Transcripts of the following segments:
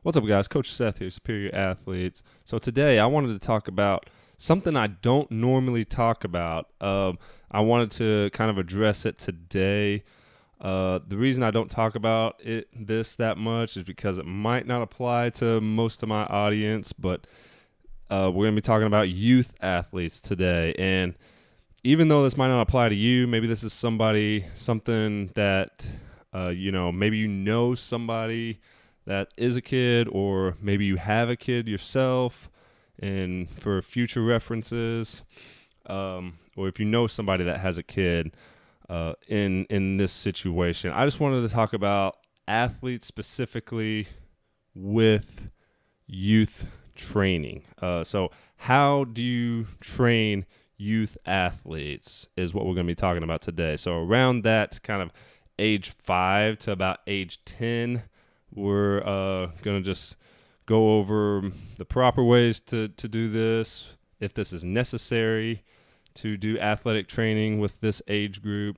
What's up, guys? Coach Seth here, Superior Athletes. So today I wanted to talk about something I don't normally talk about. I wanted to kind of address it today. The reason I don't talk about this that much is because it might not apply to most of my audience, but we're going to be talking about youth athletes today. And even though this might not apply to you, maybe this is something that, maybe you know somebody that is a kid, or maybe you have a kid yourself, and for future references, or if you know somebody that has a kid in this situation. I just wanted to talk about athletes specifically with youth training. So how do you train youth athletes is what we're going to be talking about today. So around that kind of age 5 to about age 10, we're going to just go over the proper ways to do this, if this is necessary to do athletic training with this age group.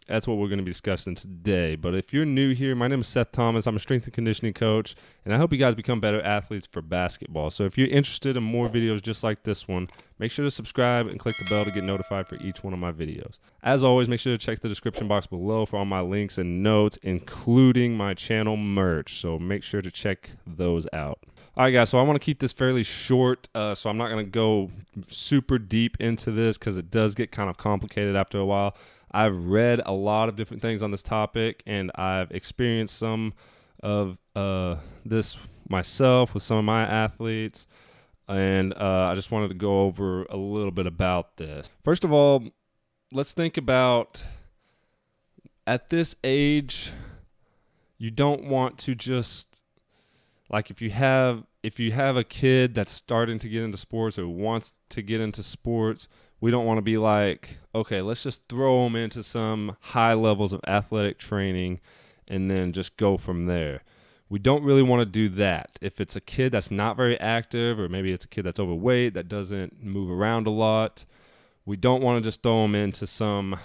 That's what we're going to be discussing today. But if you're new here, my name is Seth Thomas. I'm a strength and conditioning coach, and I hope you guys become better athletes for basketball. So if you're interested in more videos just like this one, make sure to subscribe and click the bell to get notified for each one of my videos. As always, make sure to check the description box below for all my links and notes, including my channel merch. So make sure to check those out. All right, guys, so I want to keep this fairly short, so I'm not going to go super deep into this because it does get kind of complicated after a while. I've read a lot of different things on this topic, and I've experienced some of this myself with some of my athletes, and I just wanted to go over a little bit about this. First of all, let's think about at this age, you don't want to just, like, if you have a kid that's starting to get into sports or wants to get into sports, we don't want to be like, okay, let's just throw them into some high levels of athletic training and then just go from there. We don't really want to do that. If it's a kid that's not very active, or maybe it's a kid that's overweight, that doesn't move around a lot, we don't want to just throw them into some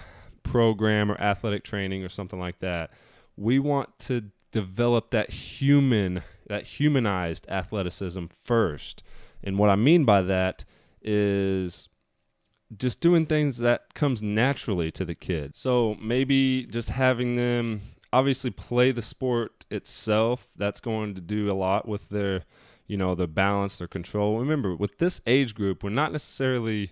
program or athletic training or something like that. We want to develop that humanized athleticism first. And what I mean by that is just doing things that comes naturally to the kid. So maybe just having them obviously play the sport itself. That's going to do a lot with their balance, their control. Remember, with this age group, we're not necessarily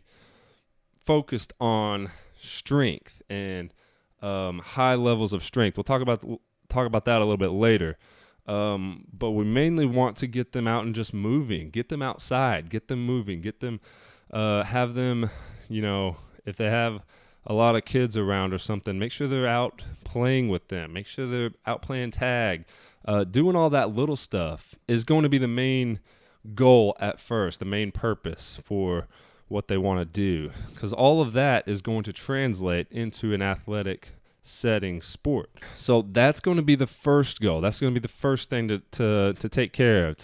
focused on strength and high levels of strength. We'll talk about that a little bit later. But we mainly want to get them out and just moving, get them outside, get them moving, get them, have them, if they have a lot of kids around or something, make sure they're out playing with them, make sure they're out playing tag. Doing all that little stuff is going to be the main goal at first, the main purpose for what they want to do, because all of that is going to translate into an athletic setting sport. So that's going to be the first goal. That's going to be the first thing to take care of,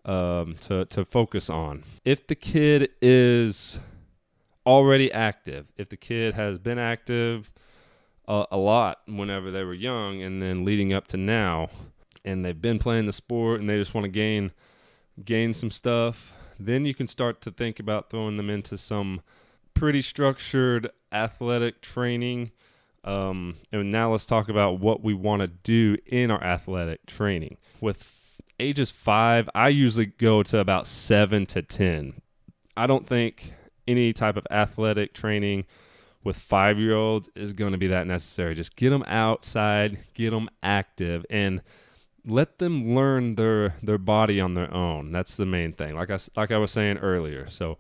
to focus on. If the kid is already active, if the kid has been active a lot whenever they were young and then leading up to now, and they've been playing the sport and they just want to gain some stuff, then you can start to think about throwing them into some pretty structured athletic training. And now let's talk about what we want to do in our athletic training. With ages 5, I usually go to about 7 to 10. I don't think any type of athletic training with 5-year-olds is going to be that necessary. Just get them outside, get them active, and let them learn their body on their own. That's the main thing, like I was saying earlier. So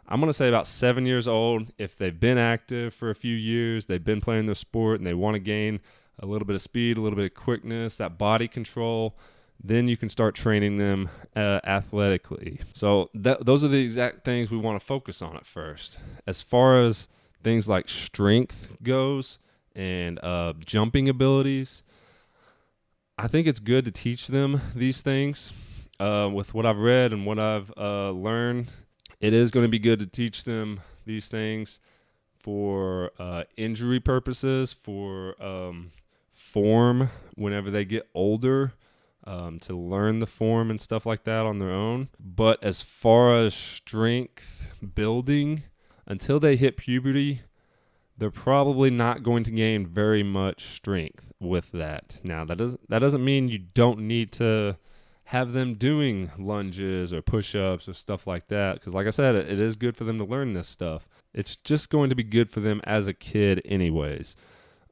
I'm going to say about 7 years old, if they've been active for a few years, they've been playing their sport, and they want to gain a little bit of speed, a little bit of quickness, that body control, then you can start training them athletically. So those are the exact things we want to focus on at first. As far as things like strength goes and jumping abilities, I think it's good to teach them these things. With what I've read and what I've learned, it is going to be good to teach them these things for injury purposes, for form whenever they get older. to learn the form and stuff like that on their own. But as far as strength building, until they hit puberty, they're probably not going to gain very much strength with that. Now, that doesn't mean you don't need to have them doing lunges or push-ups or stuff like that, because like I said, it is good for them to learn this stuff. It's just going to be good for them as a kid anyways.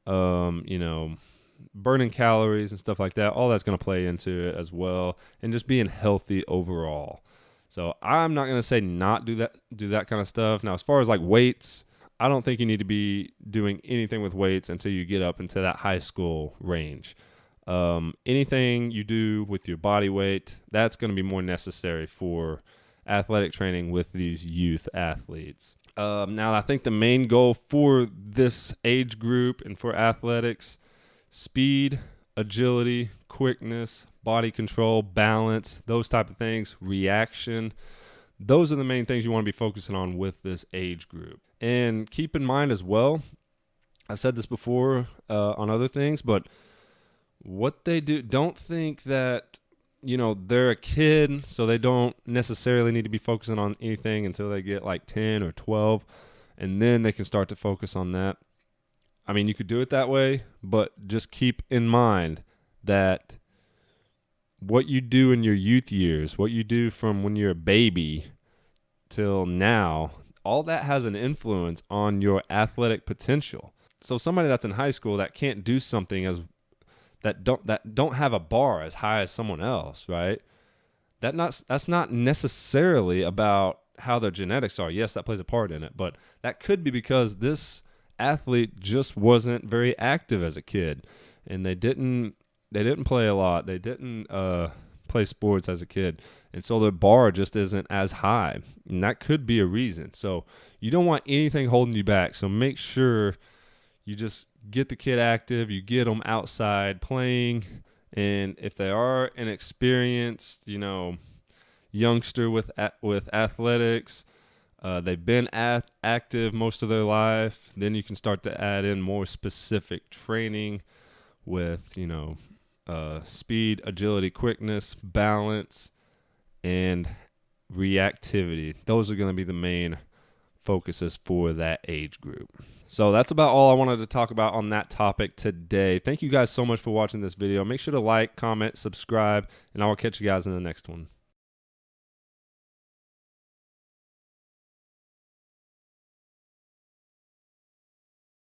Burning calories and stuff like that, all that's going to play into it as well, and just being healthy overall. So I'm not going to say not do that kind of stuff. Now, as far as like weights, I don't think you need to be doing anything with weights until you get up into that high school range. Anything you do with your body weight, that's going to be more necessary for athletic training with these youth athletes. Now, I think the main goal for this age group and for athletics, speed, agility, quickness, body control, balance, those type of things, reaction. Those are the main things you want to be focusing on with this age group. And keep in mind as well, I've said this before on other things, but what they do, don't think that, they're a kid, so they don't necessarily need to be focusing on anything until they get like 10 or 12, and then they can start to focus on that. I mean, you could do it that way, but just keep in mind that what you do in your youth years, what you do from when you're a baby till now, all that has an influence on your athletic potential. So somebody that's in high school that can't do something that don't have a bar as high as someone else, right? That's not necessarily about how their genetics are. Yes, that plays a part in it, but that could be because this athlete just wasn't very active as a kid, and they didn't play a lot. They didn't play sports as a kid, and so their bar just isn't as high, and that could be a reason. So you don't want anything holding you back. So make sure you just get the kid active, you get them outside playing, and if they are an experienced, youngster with athletics, they've been active most of their life, then you can start to add in more specific training with, speed, agility, quickness, balance, and reactivity. Those are going to be the main focuses for that age group. So that's about all I wanted to talk about on that topic today. Thank you guys so much for watching this video. Make sure to like, comment, subscribe, and I will catch you guys in the next one.